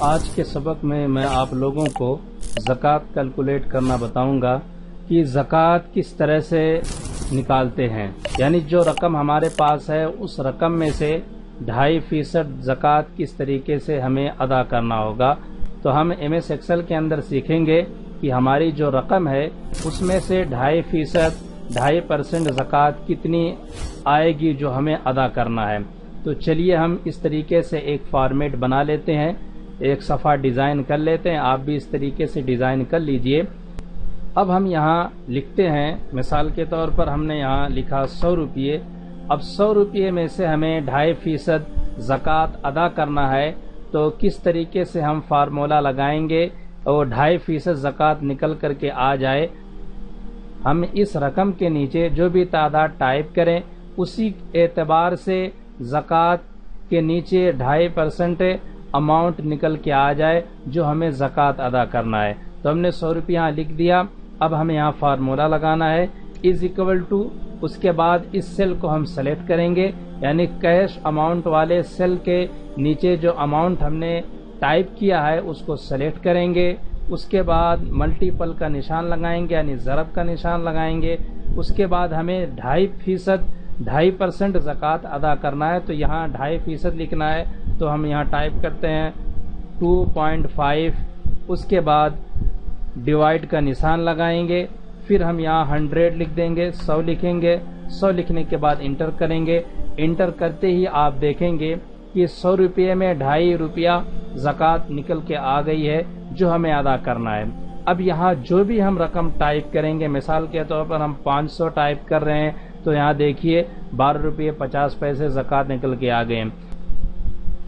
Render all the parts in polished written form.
آج کے سبق میں آپ لوگوں کو زکوٰۃ کیلکولیٹ کرنا بتاؤں گا کہ زکوٰۃ کس طرح سے نکالتے ہیں، یعنی جو رقم ہمارے پاس ہے اس رقم میں سے 2.5% زکوٰۃ کس طریقے سے ہمیں ادا کرنا ہوگا۔ تو ہم ایم ایس ایکسل کے اندر سیکھیں گے کہ ہماری جو رقم ہے اس میں سے 2.5% زکوٰۃ کتنی آئے گی جو ہمیں ادا کرنا ہے۔ تو چلیے ہم اس طریقے سے ایک فارمیٹ بنا لیتے ہیں، ایک صفحہ ڈیزائن کر لیتے ہیں، آپ بھی اس طریقے سے ڈیزائن کر لیجئے۔ اب ہم یہاں لکھتے ہیں، مثال کے طور پر ہم نے یہاں لکھا 100 روپیے۔ اب 100 روپیے میں سے ہمیں 2.5% زکوٰۃ ادا کرنا ہے، تو کس طریقے سے ہم فارمولہ لگائیں گے اور 2.5% زکوٰۃ نکل کر کے آ جائے۔ ہم اس رقم کے نیچے جو بھی تعداد ٹائپ کریں اسی اعتبار سے زکوٰۃ کے نیچے 2.5% اماؤنٹ نکل کے آ جائے جو ہمیں زکوٰۃ ادا کرنا ہے۔ تو ہم نے 100 روپیہ یہاں لکھ دیا۔ اب ہمیں یہاں فارمولہ لگانا ہے = اس کے بعد اس سیل کو ہم سلیکٹ کریں گے، یعنی کیش اماؤنٹ والے سیل کے نیچے جو اماؤنٹ ہم نے ٹائپ کیا ہے اس کو سلیکٹ کریں گے۔ اس کے بعد ملٹیپل کا نشان لگائیں گے، یعنی ضرب کا نشان لگائیں گے۔ اس کے بعد ہمیں 2.5% زکوٰۃ ادا کرنا ہے، تو یہاں 2.5% لکھنا ہے، تو ہم یہاں ٹائپ کرتے ہیں 2.5۔ اس کے بعد ڈیوائڈ کا نشان لگائیں گے، پھر ہم یہاں 100 لکھ دیں گے، 100 لکھیں گے۔ 100 لکھنے کے بعد انٹر کریں گے۔ انٹر کرتے ہی آپ دیکھیں گے کہ 100 روپے میں 2.5 روپیہ زکوٰۃ نکل کے آ گئی ہے جو ہمیں ادا کرنا ہے۔ اب یہاں جو بھی ہم رقم ٹائپ کریں گے، مثال کے طور پر ہم 500 ٹائپ کر رہے ہیں، تو یہاں دیکھیے 12 روپے 50 پیسے زکوٰۃ نکل کے آ گئے۔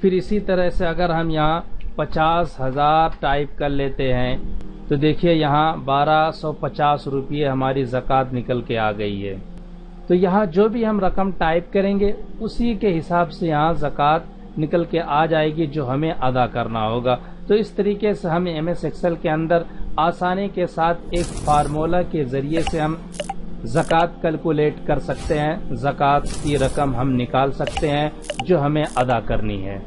پھر اسی طرح سے اگر ہم یہاں 50,000 ٹائپ کر لیتے ہیں تو دیکھیے یہاں 1250 روپے ہماری زکوٰۃ نکل کے آ گئی ہے۔ تو یہاں جو بھی ہم رقم ٹائپ کریں گے اسی کے حساب سے یہاں زکوٰۃ نکل کے آ جائے گی جو ہمیں ادا کرنا ہوگا۔ تو اس طریقے سے ہم ایم ایس ایکسل کے اندر آسانی کے ساتھ ایک فارمولہ کے ذریعے سے ہم زکوٰۃ کیلکولیٹ کر سکتے ہیں، زکوٰۃ کی رقم ہم نکال سکتے ہیں جو ہمیں ادا کرنی ہے۔